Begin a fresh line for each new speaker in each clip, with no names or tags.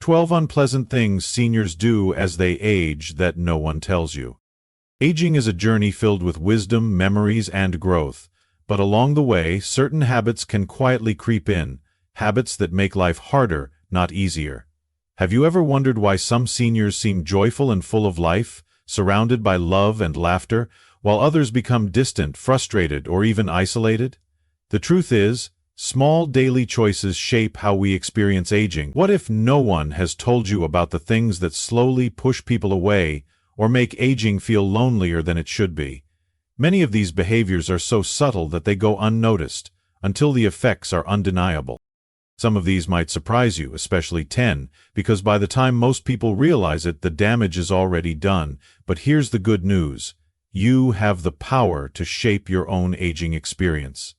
12 unpleasant things seniors do as they age that no one tells you. Aging is a journey filled with wisdom, memories, and growth, but along the way, certain habits can quietly creep in, habits that make life harder, not easier. Have you ever wondered why some seniors seem joyful and full of life, surrounded by love and laughter, while others become distant, frustrated, or even isolated? The truth is, small daily choices shape how we experience aging. What if no one has told you about the things that slowly push people away or make aging feel lonelier than it should be? Many of these behaviors are so subtle that they go unnoticed, until the effects are undeniable. Some of these might surprise you, especially 10, because by the time most people realize it, the damage is already done. But here's the good news. You have the power to shape your own aging experience.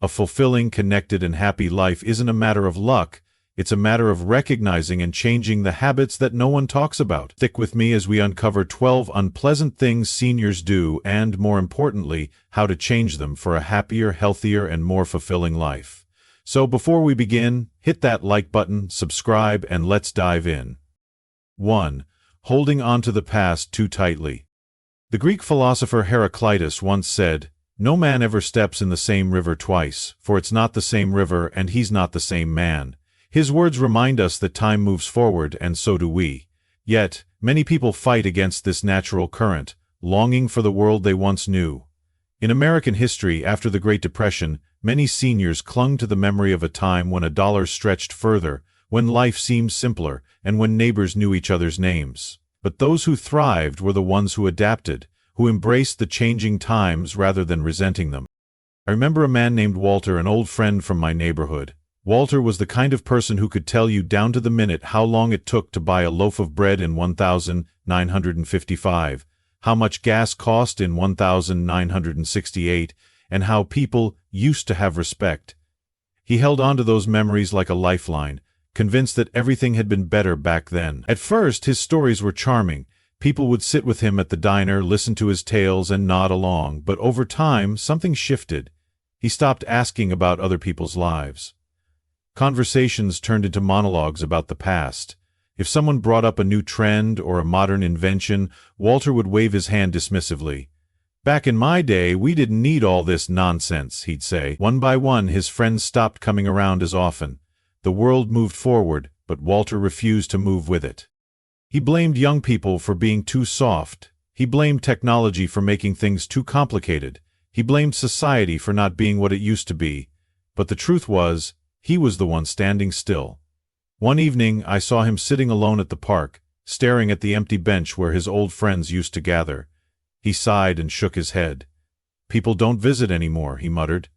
A fulfilling, connected, and happy life isn't a matter of luck. It's a matter of recognizing and changing the habits that no one talks about. Stick with me as we uncover 12 unpleasant things seniors do and, more importantly, how to change them for a happier, healthier, and more fulfilling life. So before we begin, hit that like button, subscribe, and let's dive in. 1. Holding on to the past too tightly. The Greek philosopher Heraclitus once said, "No man ever steps in the same river twice, for it's not the same river and he's not the same man." His words remind us that time moves forward, and so do we. Yet, many people fight against this natural current, longing for the world they once knew. In American history, after the Great Depression, many seniors clung to the memory of a time when a dollar stretched further, when life seemed simpler, and when neighbors knew each other's names. But those who thrived were the ones who adapted, who embraced the changing times rather than resenting them. I remember a man named Walter, an old friend from my neighborhood. Walter was the kind of person who could tell you down to the minute how long it took to buy a loaf of bread in 1955, how much gas cost in 1968, and how people used to have respect. He held on to those memories like a lifeline, convinced that everything had been better back then. At first, his stories were charming. People would sit with him at the diner, listen to his tales, and nod along, but over time, something shifted. He stopped asking about other people's lives. Conversations turned into monologues about the past. If someone brought up a new trend or a modern invention, Walter would wave his hand dismissively. "Back in my day, we didn't need all this nonsense," he'd say. One by one, his friends stopped coming around as often. The world moved forward, but Walter refused to move with it. He blamed young people for being too soft. He blamed technology for making things too complicated. He blamed society for not being what it used to be. But the truth was, he was the one standing still. One evening, I saw him sitting alone at the park, staring at the empty bench where his old friends used to gather. He sighed and shook his head. "People don't visit anymore," he muttered.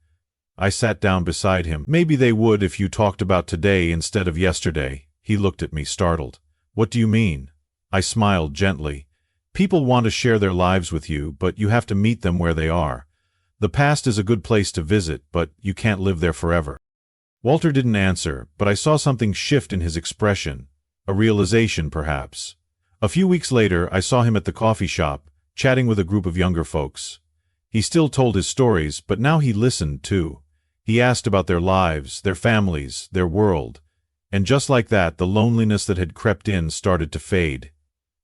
I sat down beside him. "Maybe they would if you talked about today instead of yesterday." He looked at me, startled. "What do you mean?" I smiled gently. "People want to share their lives with you, but you have to meet them where they are. The past is a good place to visit, but you can't live there forever." Walter didn't answer, but I saw something shift in his expression. A realization, perhaps. A few weeks later, I saw him at the coffee shop, chatting with a group of younger folks. He still told his stories, but now he listened, too. He asked about their lives, their families, their world. And just like that, the loneliness that had crept in started to fade.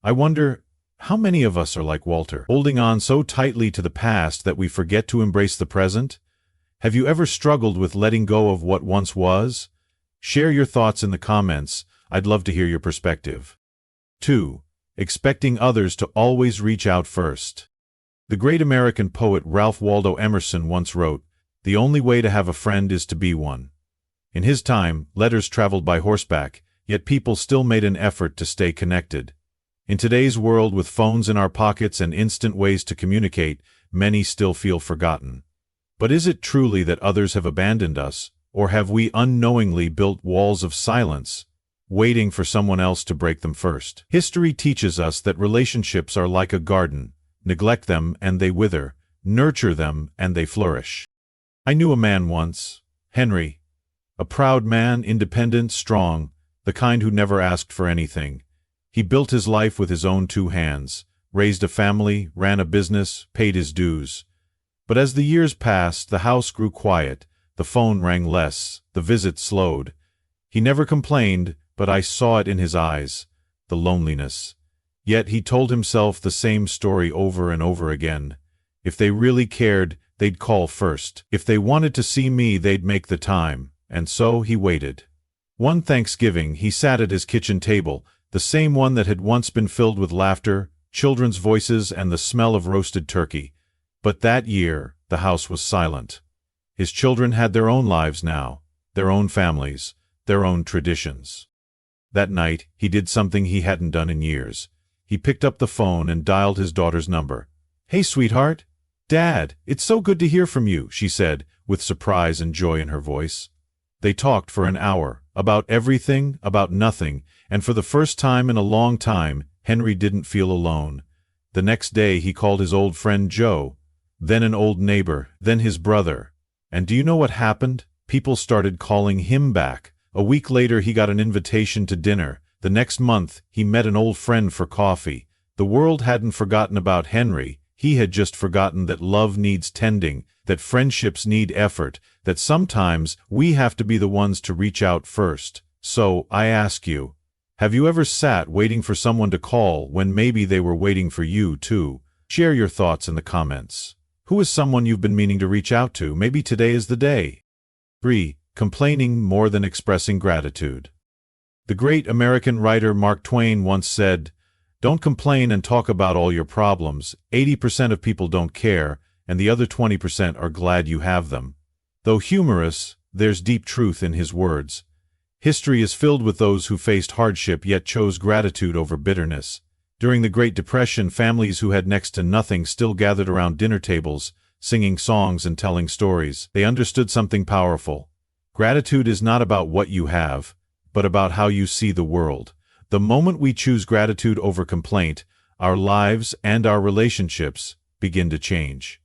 I wonder, how many of us are like Walter, holding on so tightly to the past that we forget to embrace the present? Have you ever struggled with letting go of what once was? Share your thoughts in the comments. I'd love to hear your perspective. 2. Expecting others to always reach out first. The great American poet Ralph Waldo Emerson once wrote, "The only way to have a friend is to be one." In his time, letters traveled by horseback, yet people still made an effort to stay connected. In today's world, with phones in our pockets and instant ways to communicate, many still feel forgotten. But is it truly that others have abandoned us, or have we unknowingly built walls of silence, waiting for someone else to break them first? History teaches us that relationships are like a garden. Neglect them and they wither, nurture them and they flourish. I knew a man once, Henry. A proud man, independent, strong, the kind who never asked for anything. He built his life with his own 2 hands, raised a family, ran a business, paid his dues. But as the years passed, the house grew quiet, the phone rang less, the visits slowed. He never complained, but I saw it in his eyes, the loneliness. Yet he told himself the same story over and over again. If they really cared, they'd call first. If they wanted to see me, they'd make the time. And so he waited. One Thanksgiving, he sat at his kitchen table, the same one that had once been filled with laughter, children's voices, and the smell of roasted turkey. But that year, the house was silent. His children had their own lives now, their own families, their own traditions. That night, he did something he hadn't done in years. He picked up the phone and dialed his daughter's number. "Hey, sweetheart." "Dad, it's so good to hear from you," she said, with surprise and joy in her voice. They talked for an hour, about everything, about nothing, and for the first time in a long time, Henry didn't feel alone. The next day he called his old friend Joe, then an old neighbor, then his brother. And do you know what happened? People started calling him back. A week later he got an invitation to dinner. The next month he met an old friend for coffee. The world hadn't forgotten about Henry. He had just forgotten that love needs tending, that friendships need effort, that sometimes we have to be the ones to reach out first. So, I ask you, have you ever sat waiting for someone to call when maybe they were waiting for you too? Share your thoughts in the comments. Who is someone you've been meaning to reach out to? Maybe today is the day. 3. Complaining more than expressing gratitude. The great American writer Mark Twain once said, "Don't complain and talk about all your problems. 80% of people don't care, and the other 20% are glad you have them." Though humorous, there's deep truth in his words. History is filled with those who faced hardship yet chose gratitude over bitterness. During the Great Depression, families who had next to nothing still gathered around dinner tables, singing songs and telling stories. They understood something powerful. Gratitude is not about what you have, but about how you see the world. The moment we choose gratitude over complaint, our lives and our relationships begin to change.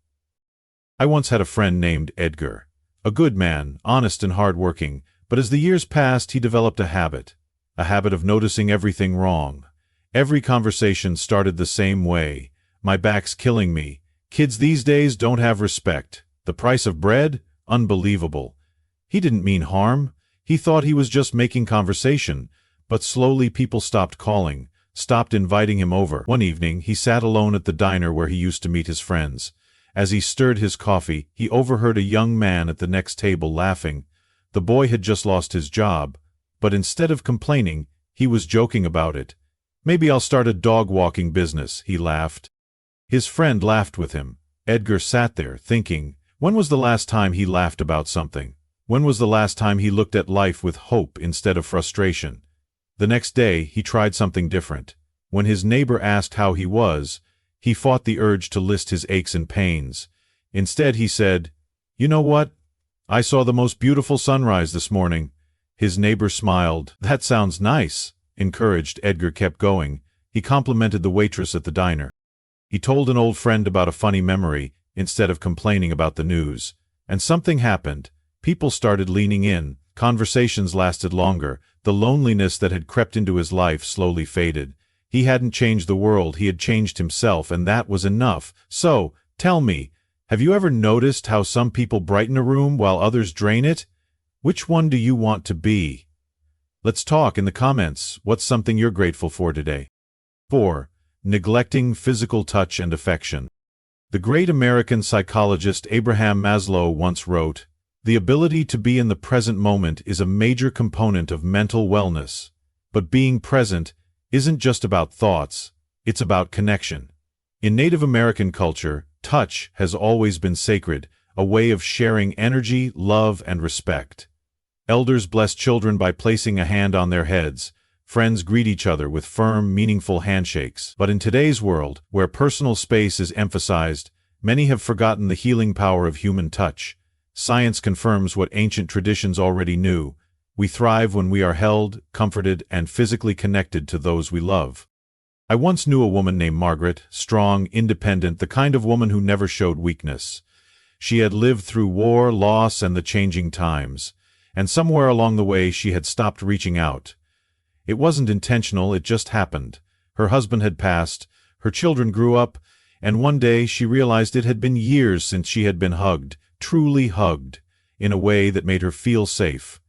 I once had a friend named Edgar. A good man, honest and hardworking, but as the years passed he developed a habit of noticing everything wrong. Every conversation started the same way. "My back's killing me. Kids these days don't have respect. The price of bread? Unbelievable." He didn't mean harm. He thought he was just making conversation. But slowly people stopped calling, stopped inviting him over. One evening, he sat alone at the diner where he used to meet his friends. As he stirred his coffee, he overheard a young man at the next table laughing. The boy had just lost his job, but instead of complaining, he was joking about it. "Maybe I'll start a dog-walking business," he laughed. His friend laughed with him. Edgar sat there, thinking, when was the last time he laughed about something? When was the last time he looked at life with hope instead of frustration? The next day, he tried something different. When his neighbor asked how he was, he fought the urge to list his aches and pains. Instead, he said, "You know what? I saw the most beautiful sunrise this morning." His neighbor smiled. "That sounds nice." Encouraged, Edgar kept going. He complimented the waitress at the diner. He told an old friend about a funny memory, instead of complaining about the news. And something happened. People started leaning in. Conversations lasted longer. The loneliness that had crept into his life slowly faded. He hadn't changed the world, he had changed himself, and that was enough. So, tell me, have you ever noticed how some people brighten a room while others drain it? Which one do you want to be? Let's talk in the comments. What's something you're grateful for today? 4. Neglecting physical touch and affection. The great American psychologist Abraham Maslow once wrote, "The ability to be in the present moment is a major component of mental wellness. But being present isn't just about thoughts, it's about connection." In Native American culture, touch has always been sacred, a way of sharing energy, love, and respect. Elders bless children by placing a hand on their heads. Friends greet each other with firm, meaningful handshakes. But in today's world, where personal space is emphasized, many have forgotten the healing power of human touch. Science confirms what ancient traditions already knew. We thrive when we are held, comforted, and physically connected to those we love. I once knew a woman named Margaret, strong, independent, the kind of woman who never showed weakness. She had lived through war, loss, and the changing times. And somewhere along the way she had stopped reaching out. It wasn't intentional, it just happened. Her husband had passed, her children grew up, and one day she realized it had been years since she had been hugged, truly hugged, in a way that made her feel safe.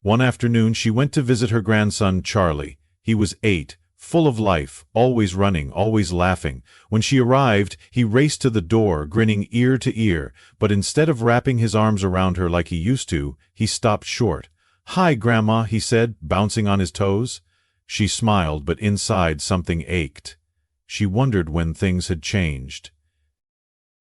One afternoon she went to visit her grandson Charlie. He was 8, full of life, always running, always laughing. When she arrived, he raced to the door, grinning ear to ear, but instead of wrapping his arms around her like he used to, he stopped short. "Hi, Grandma," he said, bouncing on his toes. She smiled, but inside something ached. She wondered when things had changed.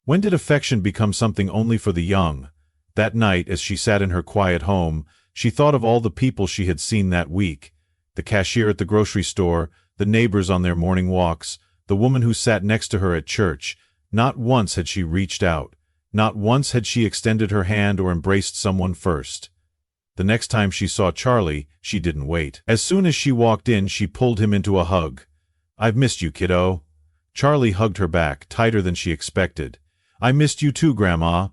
When did affection become something only for the young? That night, as she sat in her quiet home, she thought of all the people she had seen that week. The cashier at the grocery store, the neighbors on their morning walks, the woman who sat next to her at church. Not once had she reached out. Not once had she extended her hand or embraced someone first. The next time she saw Charlie, she didn't wait. As soon as she walked in, she pulled him into a hug. "I've missed you, kiddo." Charlie hugged her back, tighter than she expected. "I missed you too, Grandma."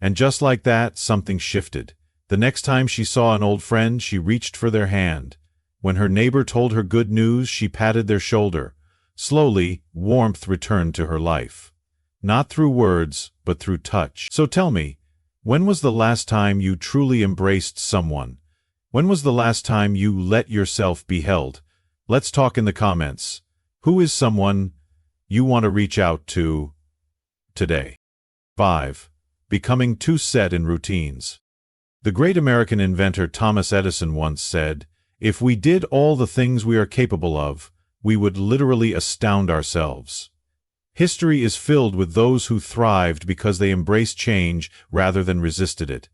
And just like that, something shifted. The next time she saw an old friend, she reached for their hand. When her neighbor told her good news, she patted their shoulder. Slowly, warmth returned to her life. Not through words, but through touch. So tell me, when was the last time you truly embraced someone? When was the last time you let yourself be held? Let's talk in the comments. Who is someone you want to reach out to today? 5. Becoming too set in routines. The great American inventor Thomas Edison once said, "If we did all the things we are capable of, we would literally astound ourselves." History is filled with those who thrived because they embraced change rather than resisted it.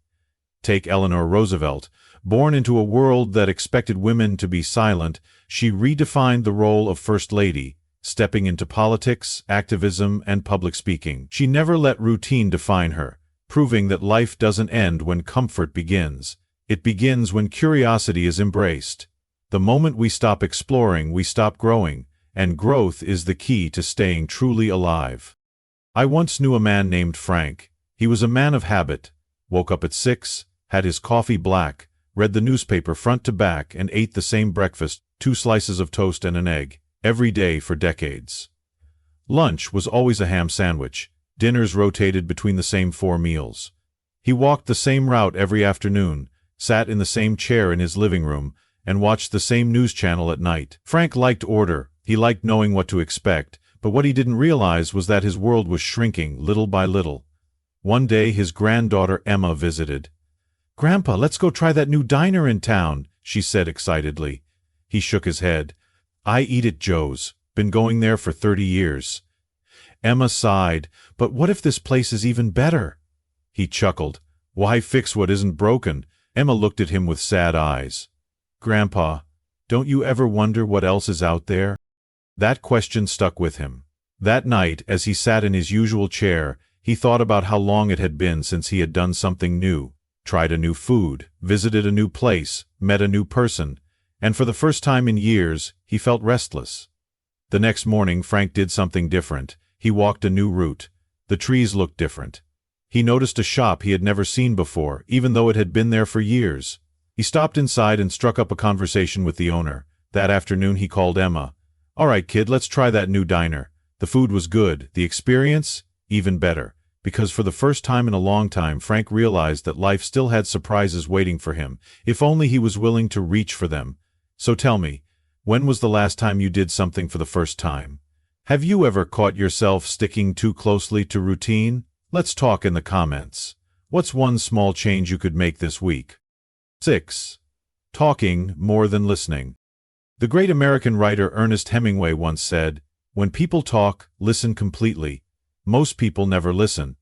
Take Eleanor Roosevelt. Born into a world that expected women to be silent, she redefined the role of First Lady, stepping into politics, activism, and public speaking. She never let routine define her, proving that life doesn't end when comfort begins. It begins when curiosity is embraced. The moment we stop exploring, we stop growing, and growth is the key to staying truly alive. I once knew a man named Frank. He was a man of habit. Woke up at 6, had his coffee black, read the newspaper front to back, and ate the same breakfast, 2 slices of toast and an egg, every day for decades. Lunch was always a ham sandwich. Dinners rotated between the same 4 meals. He walked the same route every afternoon, sat in the same chair in his living room, and watched the same news channel at night. Frank liked order. He liked knowing what to expect, but what he didn't realize was that his world was shrinking little by little. One day his granddaughter Emma visited. "Grandpa, let's go try that new diner in town," she said excitedly. He shook his head. "I eat at Joe's. Been going there for 30 years. Emma sighed. "But what if this place is even better?" He chuckled. "Why fix what isn't broken?" Emma looked at him with sad eyes. "Grandpa, don't you ever wonder what else is out there?" That question stuck with him. That night, as he sat in his usual chair, he thought about how long it had been since he had done something new, tried a new food, visited a new place, met a new person, and for the first time in years, he felt restless. The next morning, Frank did something different. He walked a new route. The trees looked different. He noticed a shop he had never seen before, even though it had been there for years. He stopped inside and struck up a conversation with the owner. That afternoon he called Emma. "All right, kid, let's try that new diner." The food was good, the experience even better, because for the first time in a long time Frank realized that life still had surprises waiting for him, if only he was willing to reach for them. So tell me, when was the last time you did something for the first time? Have you ever caught yourself sticking too closely to routine? Let's talk in the comments. What's one small change you could make this week? 6. Talking more than listening. The great American writer Ernest Hemingway once said, "When people talk, listen completely. Most people never listen."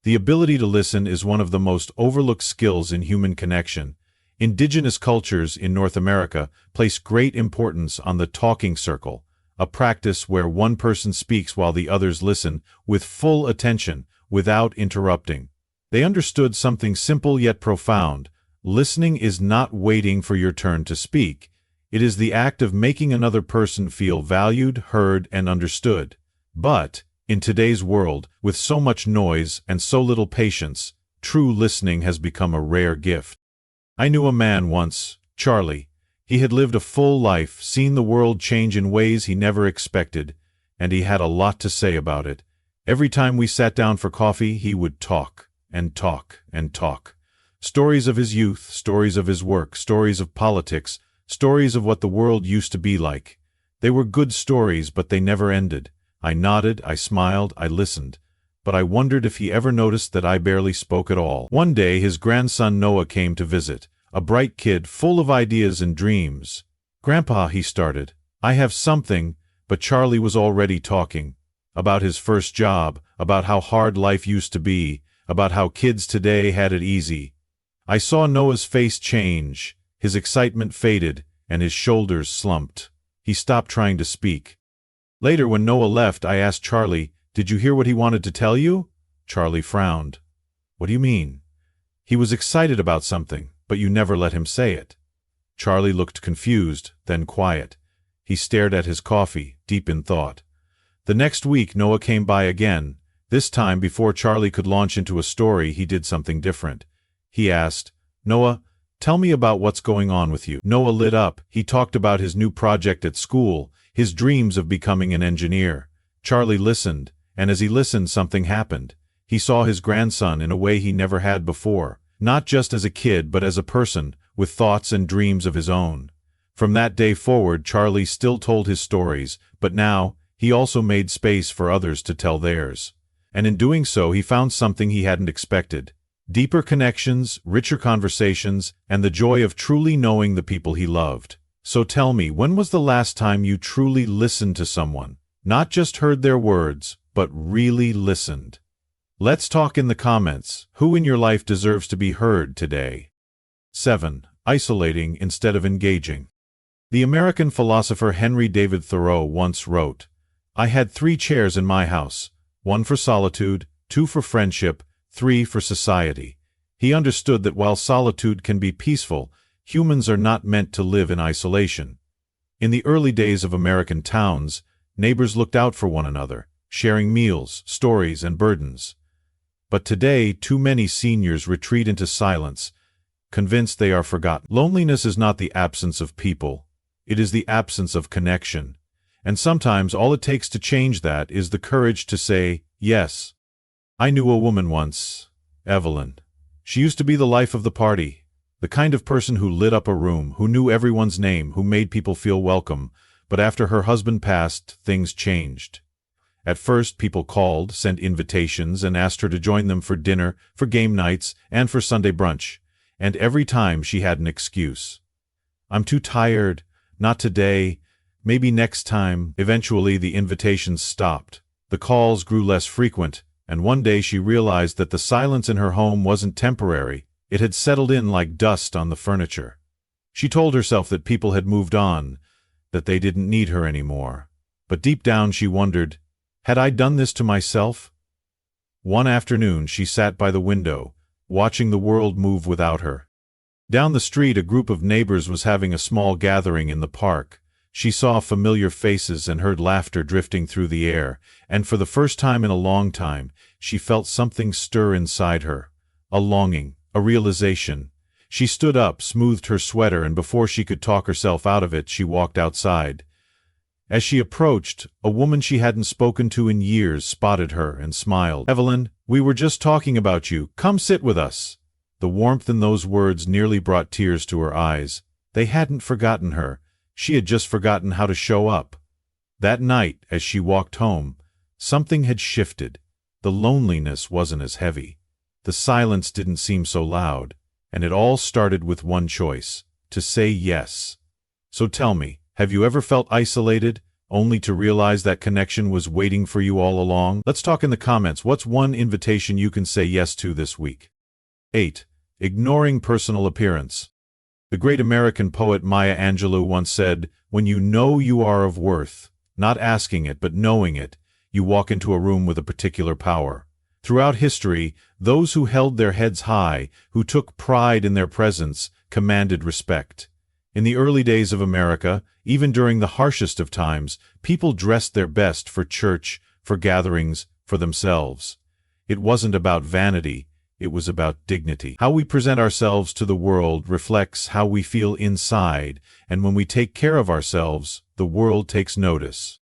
The ability to listen is one of the most overlooked skills in human connection. Indigenous cultures in North America place great importance on the talking circle, a practice where one person speaks while the others listen with full attention, without interrupting. They understood something simple yet profound. Listening is not waiting for your turn to speak. It is the act of making another person feel valued, heard, and understood. But, in today's world, with so much noise and so little patience, true listening has become a rare gift. I knew a man once, Charlie. He had lived a full life, seen the world change in ways he never expected, and he had a lot to say about it. Every time we sat down for coffee, he would talk, and talk, and talk. Stories of his youth, stories of his work, stories of politics, stories of what the world used to be like. They were good stories, but they never ended. I nodded, I smiled, I listened. But I wondered if he ever noticed that I barely spoke at all. One day his grandson Noah came to visit, a bright kid full of ideas and dreams. "Grandpa," he started, "I have something," but Charlie was already talking. About his first job, about how hard life used to be, about how kids today had it easy. I saw Noah's face change, his excitement faded, and his shoulders slumped. He stopped trying to speak. Later, when Noah left, I asked Charlie, "Did you hear what he wanted to tell you?" Charlie frowned. "What do you mean?" "He was excited about something, but you never let him say it." Charlie looked confused, then quiet. He stared at his coffee, deep in thought. The next week Noah came by again. This time, before Charlie could launch into a story, he did something different. He asked, "Noah, tell me about what's going on with you." Noah lit up. He talked about his new project at school, his dreams of becoming an engineer. Charlie listened, and as he listened, something happened. He saw his grandson in a way he never had before, not just as a kid but as a person, with thoughts and dreams of his own. From that day forward, Charlie still told his stories, but now, he also made space for others to tell theirs. And in doing so, he found something he hadn't expected. Deeper connections, richer conversations, and the joy of truly knowing the people he loved. So tell me, when was the last time you truly listened to someone? Not just heard their words, but really listened. Let's talk in the comments. Who in your life deserves to be heard today? 7. Isolating instead of engaging. The American philosopher Henry David Thoreau once wrote, "I had 3 chairs in my house, 1 for solitude, 2 for friendship, 3 for society." He understood that while solitude can be peaceful, humans are not meant to live in isolation. In the early days of American towns, neighbors looked out for one another, sharing meals, stories, and burdens. But today, too many seniors retreat into silence, convinced they are forgotten. Loneliness is not the absence of people. It is the absence of connection. And sometimes all it takes to change that is the courage to say, yes. I knew a woman once, Evelyn. She used to be the life of the party, the kind of person who lit up a room, who knew everyone's name, who made people feel welcome. But after her husband passed, things changed. At first, people called, sent invitations, and asked her to join them for dinner, for game nights, and for Sunday brunch. And every time she had an excuse. "I'm too tired, not today, maybe next time." Eventually, the invitations stopped. The calls grew less frequent, and one day she realized that the silence in her home wasn't temporary. It had settled in like dust on the furniture. She told herself that people had moved on, that they didn't need her anymore. But deep down she wondered, had I done this to myself? One afternoon she sat by the window, watching the world move without her. Down the street a group of neighbors was having a small gathering in the park. She saw familiar faces and heard laughter drifting through the air, and for the first time in a long time, she felt something stir inside her. A longing, a realization. She stood up, smoothed her sweater, and before she could talk herself out of it, she walked outside. As she approached, a woman she hadn't spoken to in years spotted her and smiled. "Evelyn, we were just talking about you. Come sit with us." The warmth in those words nearly brought tears to her eyes. They hadn't forgotten her. She had just forgotten how to show up. That night, as she walked home, something had shifted. The loneliness wasn't as heavy. The silence didn't seem so loud. And it all started with one choice: to say yes. So tell me, have you ever felt isolated, only to realize that connection was waiting for you all along? Let's talk in the comments. What's one invitation you can say yes to this week? 8. Ignoring personal appearance. The great American poet Maya Angelou once said, "When you know you are of worth, not asking it but knowing it, you walk into a room with a particular power." Throughout history, those who held their heads high, who took pride in their presence, commanded respect. In the early days of America, even during the harshest of times, people dressed their best for church, for gatherings, for themselves. It wasn't about vanity, it was about dignity. How we present ourselves to the world reflects how we feel inside, and when we take care of ourselves, the world takes notice.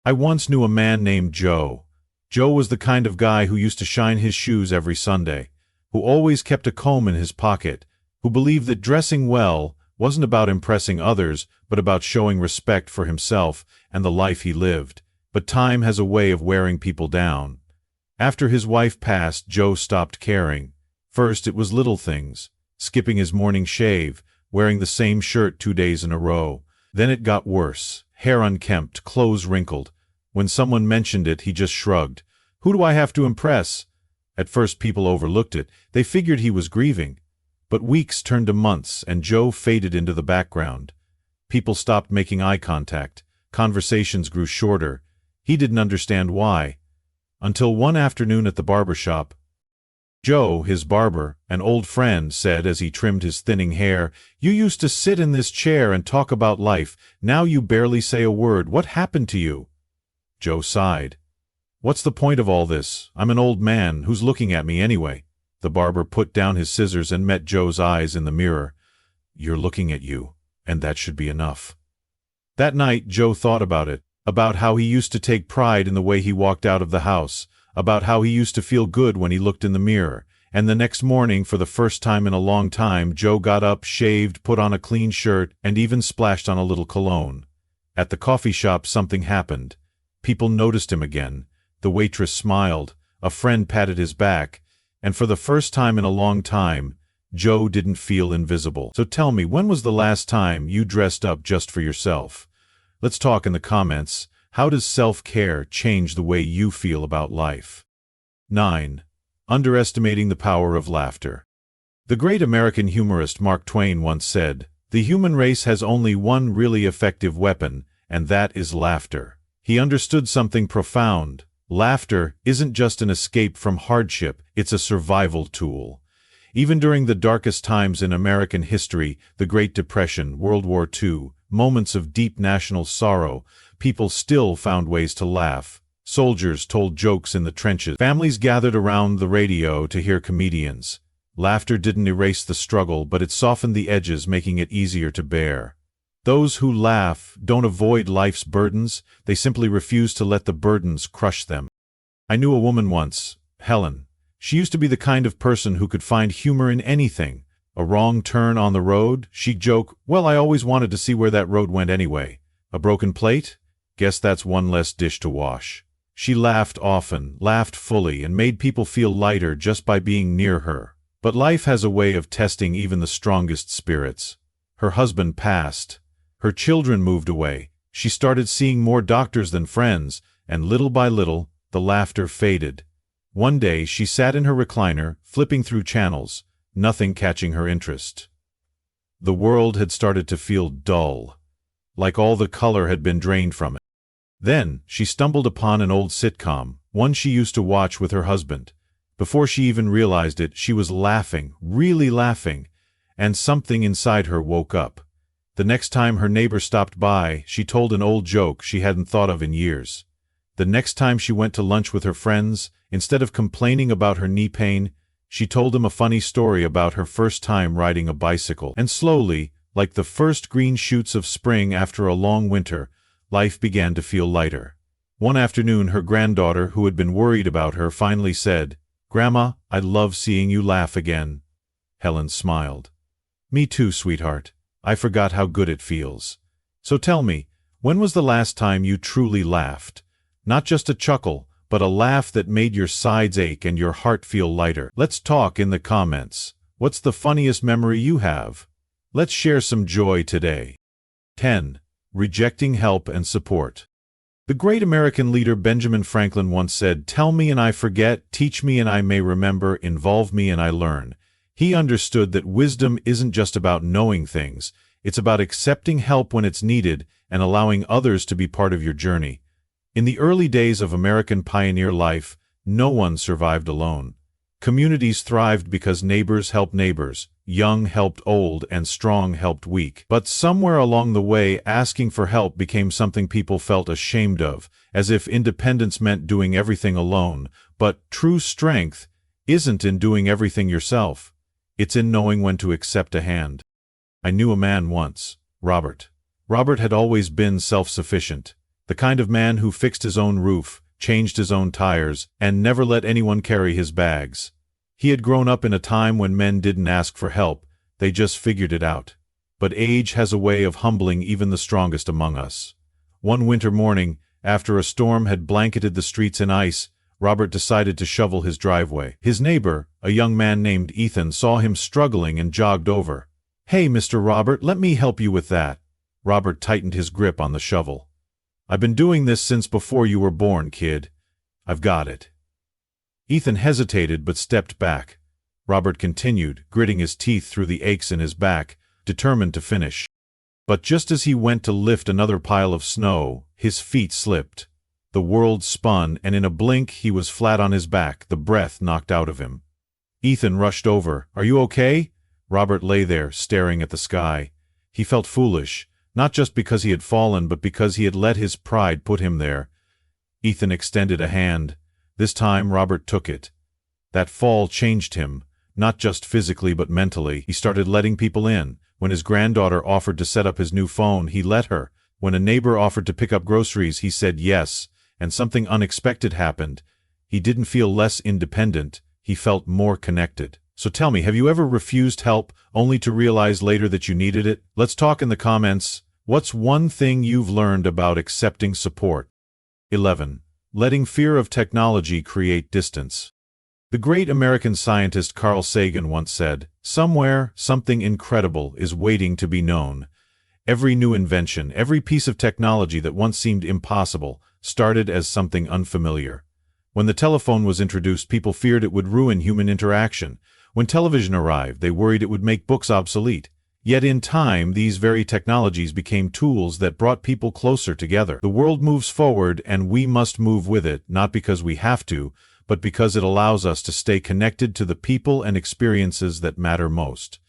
I once knew a man named Joe. Joe was the kind of guy who used to shine his shoes every Sunday. who always kept a comb in his pocket, who believed that dressing well wasn't about impressing others, but about showing respect for himself and the life he lived. But time has a way of wearing people down. After his wife passed, Joe stopped caring. First, it was little things: skipping his morning shave, wearing the same shirt 2 days in a row. Then it got worse: hair unkempt, clothes wrinkled. When someone mentioned it, he just shrugged. "Who do I have to impress?" At first people overlooked it. They figured he was grieving. But weeks turned to months, and Joe faded into the background. People stopped making eye contact. Conversations grew shorter. He didn't understand why. Until one afternoon at the barber shop, Joe, his barber, an old friend, said as he trimmed his thinning hair, "You used to sit in this chair and talk about life. Now you barely say a word. What happened to you?" Joe sighed. "What's the point of all this? I'm an old man. Who's looking at me anyway?" The barber put down his scissors and met Joe's eyes in the mirror. "You're looking at you, and that should be enough." That night, Joe thought about it, about how he used to take pride in the way he walked out of the house, about how he used to feel good when he looked in the mirror. And the next morning, for the first time in a long time, Joe got up, shaved, put on a clean shirt, and even splashed on a little cologne. At the coffee shop, something happened. People noticed him again. The waitress smiled. A friend patted his back. And for the first time in a long time, Joe didn't feel invisible. So tell me, when was the last time you dressed up just for yourself? Let's talk in the comments. How does self-care change the way you feel about life? 9. Underestimating the power of laughter. The great American humorist Mark Twain once said, "The human race has only one really effective weapon, and that is laughter." He understood something profound. Laughter isn't just an escape from hardship, it's a survival tool. Even during the darkest times in American history, the Great Depression, World War II, moments of deep national sorrow, people still found ways to laugh. Soldiers told jokes in the trenches. Families gathered around the radio to hear comedians. Laughter didn't erase the struggle, but it softened the edges, making it easier to bear. Those who laugh don't avoid life's burdens, they simply refuse to let the burdens crush them. I knew a woman once, Helen. She used to be the kind of person who could find humor in anything. A wrong turn on the road, she'd joke, "Well, I always wanted to see where that road went anyway." A broken plate? Guess that's one less dish to wash. She laughed often, laughed fully, and made people feel lighter just by being near her. But life has a way of testing even the strongest spirits. Her husband passed. Her children moved away. She started seeing more doctors than friends, and little by little, the laughter faded. One day, she sat in her recliner, flipping through channels, nothing catching her interest. The world had started to feel dull, like all the color had been drained from it. Then, she stumbled upon an old sitcom, one she used to watch with her husband. Before she even realized it, she was laughing, really laughing, and something inside her woke up. The next time her neighbor stopped by, she told an old joke she hadn't thought of in years. The next time she went to lunch with her friends, instead of complaining about her knee pain, she told them a funny story about her first time riding a bicycle. And slowly, like the first green shoots of spring after a long winter, life began to feel lighter. One afternoon, her granddaughter, who had been worried about her, finally said, "Grandma, I love seeing you laugh again." Helen smiled. "Me too, sweetheart. I forgot how good it feels." So tell me, when was the last time you truly laughed? Not just a chuckle, but a laugh that made your sides ache and your heart feel lighter. Let's talk in the comments. What's the funniest memory you have? Let's share some joy today. 10. Rejecting help and support. The great American leader Benjamin Franklin once said, "Tell me and I forget, teach me and I may remember, involve me and I learn." He understood that wisdom isn't just about knowing things, it's about accepting help when it's needed and allowing others to be part of your journey. In the early days of American pioneer life, no one survived alone. Communities thrived because neighbors helped neighbors, young helped old, and strong helped weak. But somewhere along the way, asking for help became something people felt ashamed of, as if independence meant doing everything alone. But true strength isn't in doing everything yourself. It's in knowing when to accept a hand. I knew a man once, Robert. Robert had always been self-sufficient, the kind of man who fixed his own roof, changed his own tires, and never let anyone carry his bags. He had grown up in a time when men didn't ask for help, they just figured it out. But age has a way of humbling even the strongest among us. One winter morning, after a storm had blanketed the streets in ice, Robert decided to shovel his driveway. His neighbor, a young man named Ethan, saw him struggling and jogged over. "Hey, Mr. Robert, let me help you with that." Robert tightened his grip on the shovel. "I've been doing this since before you were born, kid. I've got it." Ethan hesitated but stepped back. Robert continued, gritting his teeth through the aches in his back, determined to finish. But just as he went to lift another pile of snow, his feet slipped. The world spun, and in a blink he was flat on his back, the breath knocked out of him. Ethan rushed over. "Are you okay?" Robert lay there, staring at the sky. He felt foolish, not just because he had fallen, but because he had let his pride put him there. Ethan extended a hand. This time Robert took it. That fall changed him, not just physically but mentally. He started letting people in. When his granddaughter offered to set up his new phone, he let her. When a neighbor offered to pick up groceries, he said yes, and something unexpected happened. He didn't feel less independent, he felt more connected. So tell me, have you ever refused help, only to realize later that you needed it? Let's talk in the comments. What's one thing you've learned about accepting support? 11. Letting fear of technology create distance. The great American scientist Carl Sagan once said, "Somewhere, something incredible is waiting to be known." Every new invention, every piece of technology that once seemed impossible, started as something unfamiliar. When the telephone was introduced, people feared it would ruin human interaction. When television arrived, they worried it would make books obsolete. Yet in time, these very technologies became tools that brought people closer together. The world moves forward, and we must move with it, not because we have to, but because it allows us to stay connected to the people and experiences that matter most.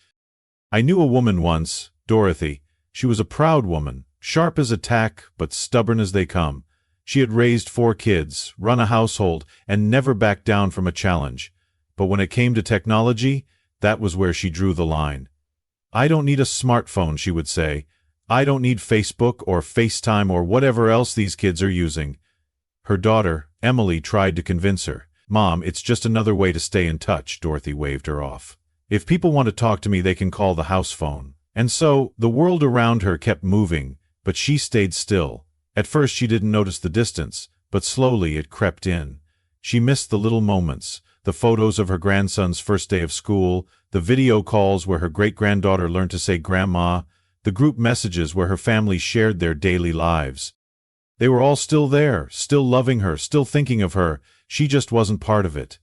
I knew a woman once, Dorothy. She was a proud woman, sharp as a tack, but stubborn as they come. She had raised 4 kids, run a household, and never backed down from a challenge. But when it came to technology, that was where she drew the line. "I don't need a smartphone," she would say. "I don't need Facebook or FaceTime or whatever else these kids are using." Her daughter, Emily, tried to convince her. "Mom, it's just another way to stay in touch," Dorothy waved her off. "If people want to talk to me, they can call the house phone." And so, the world around her kept moving, but she stayed still. At first she didn't notice the distance, but slowly it crept in. She missed the little moments, the photos of her grandson's first day of school, the video calls where her great-granddaughter learned to say Grandma, the group messages where her family shared their daily lives. They were all still there, still loving her, still thinking of her. She just wasn't part of it.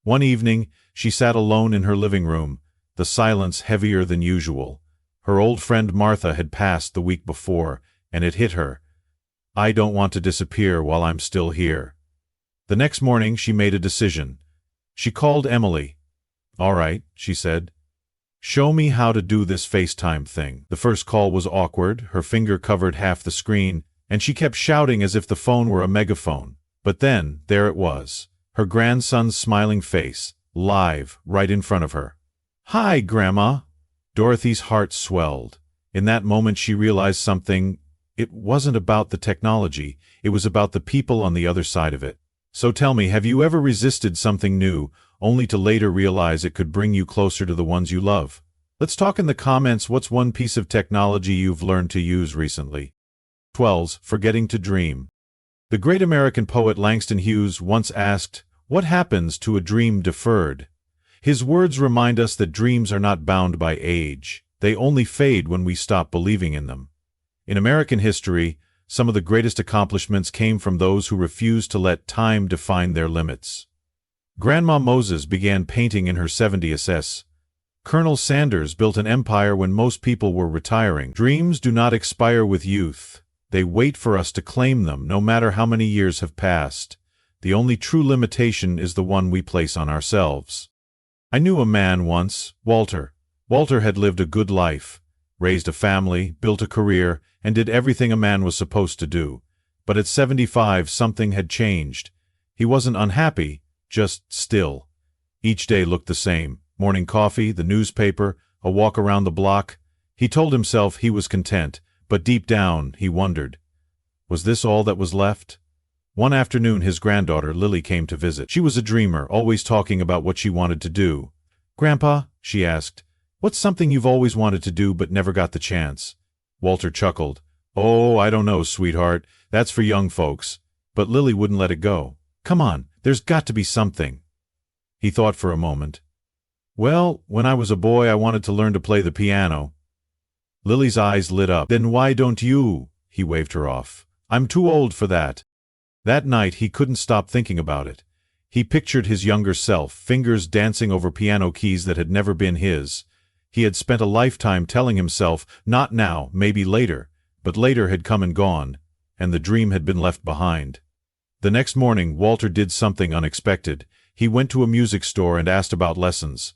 One evening, she sat alone in her living room, the silence heavier than usual. Her old friend Martha had passed the week before, and it hit her. "I don't want to disappear while I'm still here." The next morning, she made a decision. She called Emily. "All right," she said. "Show me how to do this FaceTime thing." The first call was awkward, her finger covered half the screen, and she kept shouting as if the phone were a megaphone. But then, there it was, her grandson's smiling face, live, right in front of her. "Hi, Grandma." Dorothy's heart swelled. In that moment she realized something. It wasn't about the technology, it was about the people on the other side of it. So tell me, have you ever resisted something new, only to later realize it could bring you closer to the ones you love? Let's talk in the comments. What's one piece of technology you've learned to use recently? 12. Forgetting to dream. The great American poet Langston Hughes once asked, "What happens to a dream deferred?" His words remind us that dreams are not bound by age. They only fade when we stop believing in them. In American history, some of the greatest accomplishments came from those who refused to let time define their limits. Grandma Moses began painting in her 70s. Colonel Sanders built an empire when most people were retiring. Dreams do not expire with youth. They wait for us to claim them, no matter how many years have passed. The only true limitation is the one we place on ourselves. I knew a man once, Walter. Walter had lived a good life, raised a family, built a career, and did everything a man was supposed to do. But at 75, something had changed. He wasn't unhappy, just still. Each day looked the same. Morning coffee, the newspaper, a walk around the block. He told himself he was content, but deep down he wondered. Was this all that was left? One afternoon his granddaughter Lily came to visit. She was a dreamer, always talking about what she wanted to do. "Grandpa," she asked, "what's something you've always wanted to do but never got the chance?" Walter chuckled. "Oh, I don't know, sweetheart. That's for young folks." But Lily wouldn't let it go. "Come on, there's got to be something." He thought for a moment. "Well, when I was a boy I wanted to learn to play the piano." Lily's eyes lit up. "Then why don't you?" He waved her off. "I'm too old for that." That night he couldn't stop thinking about it. He pictured his younger self, fingers dancing over piano keys that had never been his. He had spent a lifetime telling himself, not now, maybe later, but later had come and gone, and the dream had been left behind. The next morning Walter did something unexpected. He went to a music store and asked about lessons.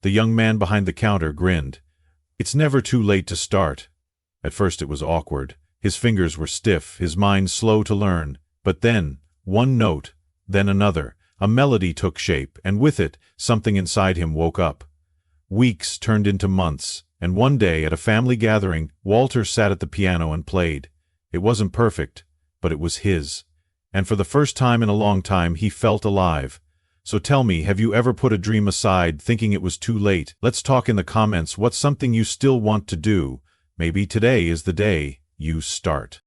The young man behind the counter grinned. "It's never too late to start." At first it was awkward. His fingers were stiff, his mind slow to learn. But then, one note, then another, a melody took shape, and with it, something inside him woke up. Weeks turned into months, and one day at a family gathering, Walter sat at the piano and played. It wasn't perfect, but it was his. And for the first time in a long time he felt alive. So tell me, have you ever put a dream aside thinking it was too late? Let's talk in the comments. What's something you still want to do? Maybe today is the day you start.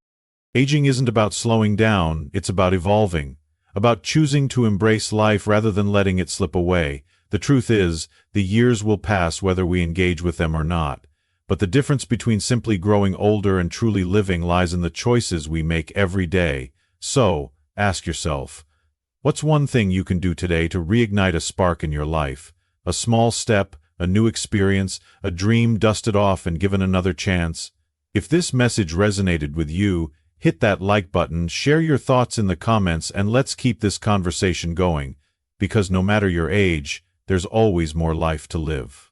Aging isn't about slowing down, it's about evolving, about choosing to embrace life rather than letting it slip away. The truth is, the years will pass whether we engage with them or not. But the difference between simply growing older and truly living lies in the choices we make every day. So, ask yourself, what's one thing you can do today to reignite a spark in your life? A small step, a new experience, a dream dusted off and given another chance? If this message resonated with you, hit that like button, share your thoughts in the comments, and let's keep this conversation going, because no matter your age, there's always more life to live.